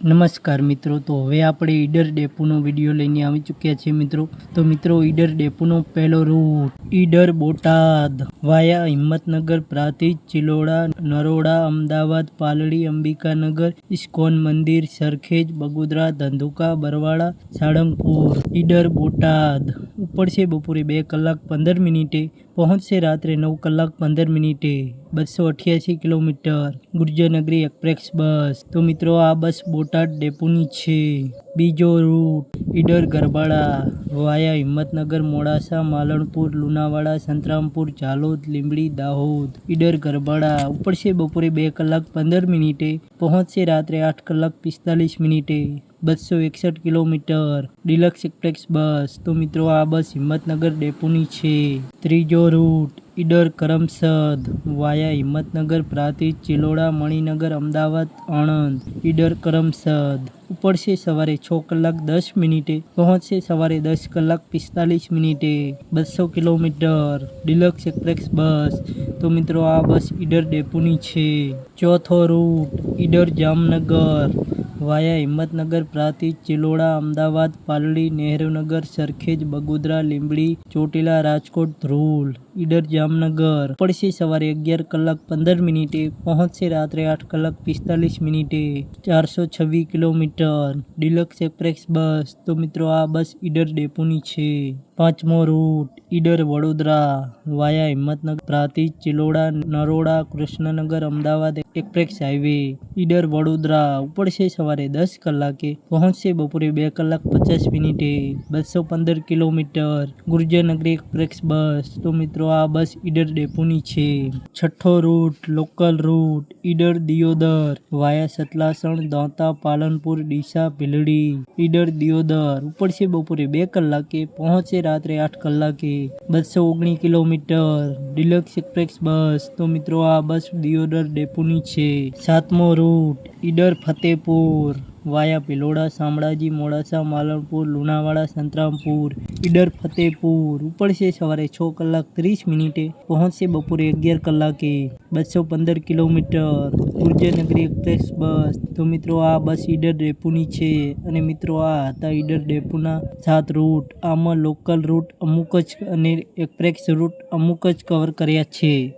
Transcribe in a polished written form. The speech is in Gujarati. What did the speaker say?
નમસ્કાર મિત્રો, તો હવે આપણે ઈડર ડેપોનો વિડીયો લઈને આવી ચૂક્યા છીએ મિત્રો. તો મિત્રો, ઈડર ડેપોનો પહેલો રૂટ ઈડર બોટાદ વાયા હિંમતનગર, પ્રાંતિજ, ચિલોડા, નરોડા, અમદાવાદ, પાલડી, અંબિકાનગર, ઇસ્કોન મંદિર, સરખેજ, બગોદરા, ધંધુકા, બરવાડા, સાળંગપુર. ઈડર બોટાદ ઉપડશે બપોરે 2 કલાક 15 મિનિટે, પહોંચશે રાત્રે 9 કલાક 15 મિનિટે. 288 કિલોમીટર. ગુર્જરનગરી એક્સપ્રેસ બસ. તો મિત્રો, આ બસ બોટાદ ડેપોની છે. બીજો રૂટ ઈડર ગરબાડા વાયા હિંમતનગર, મોડાસા, માલણપુર, લુણાવાડા, સંતરામપુર, ઝાલોદ, લીંબડી, દાહોદ. ઈડર ગરબાડા ઉપડશે બપોરે 2 કલાક 15 મિનિટે, પહોંચશે રાત્રે 8 કલાક 45 મિનિટે. 261 કિલોમીટર. ડિલક્સ એક્સપ્રેસ બસ. તો મિત્રો, આ બસ હિંમતનગર ડેપોની છે. ત્રીજો રૂટ ઈડર કરમસદ વાયા હિંમતનગર, પ્રાંતિજ, ચિલોડા, મણિનગર, અમદાવાદ, આણંદ. ઈડર કરમસદ ઉપડશે સવારે 6 કલાક 10 મિનિટે, પહોંચશે સવારે 10 કલાક 45 મિનિટે. 200 કિલોમીટર. ડિલક્સ એક્સપ્રેસ બસ. તો મિત્રો, આ બસ ઈડર ડેપોની છે. ચોથો રૂટ ઈડર જામનગર વાયા હિંમતનગર, પ્રાંતિજ, ચિલોડા, અમદાવાદ, પાલડી, નહેરુનગર, સરખેજ, બગોદરા, લીંબડી, ચોટીલા, રાજકોટ, ધ્રોલ. ઈડર જામનગર પડશે સવારે 11 કલાક 15 મિનિટે, પહોંચશે રાત્રે 8 કલાક 45 મિનિટે. 426 કિલોમીટર. ડિલક્સ એક્સપ્રેસ બસ. તો મિત્રો, આ બસ ઈડર ડેપોની છે. પાંચમો રૂટ ઈડર વડોદરા વાયા હિંમતનગર, પ્રાંતિજ, ચિલોડા, નરોડા, કૃષ્ણનગર, અમદાવાદ એક્સપ્રેસ હાઈવે. ઈડર વડોદરા ઉપડશે સવારે 10 કલાકે, પહોંચશે બપોરે 2 કલાક 50 મિનિટે. 215 કિલોમીટર. ગુર્જરનગરી એક્સપ્રેસ બસ. તો મિત્રો, આ બસ ઈડર ડેપોની છે. છઠ્ઠો route local route Idar Deodar via Satlasana, Danta, Palanpur, Deesa, Bhildi. Idar Deodar ઉપડશે બપોરે 2 કલાકે, પહોંચશે રાત્રે 8 કલાકે. 219 કિલોમીટર. ડિલક્સ એક્સપ્રેસ બસ. તો મિત્રો, આ બસ દિયોદર ડેપોની છે. સાતમો રૂટ ઈડર ફતેપુર વાયા ભિલોડા, શામળાજી, મોડાસા, માલણપુર, લુણાવાડા, સંતરામપુર. ઈડર ફતેપુર ઉપડશે સવારે 6 કલાક 30 મિનિટે, પહોંચશે બપોરે 11 કલાકે. 215 કિલોમીટર. ગુર્જરનગરી એક્સપ્રેસ બસ. તો મિત્રો, આ બસ ઈડર ડેપોની છે. અને મિત્રો, આ હતા ઈડર ડેપોના 7 રૂટ. આમાં લોકલ રૂટ અમુક જ અને એક્સપ્રેસ રૂટ અમુક જ કવર કર્યા છે.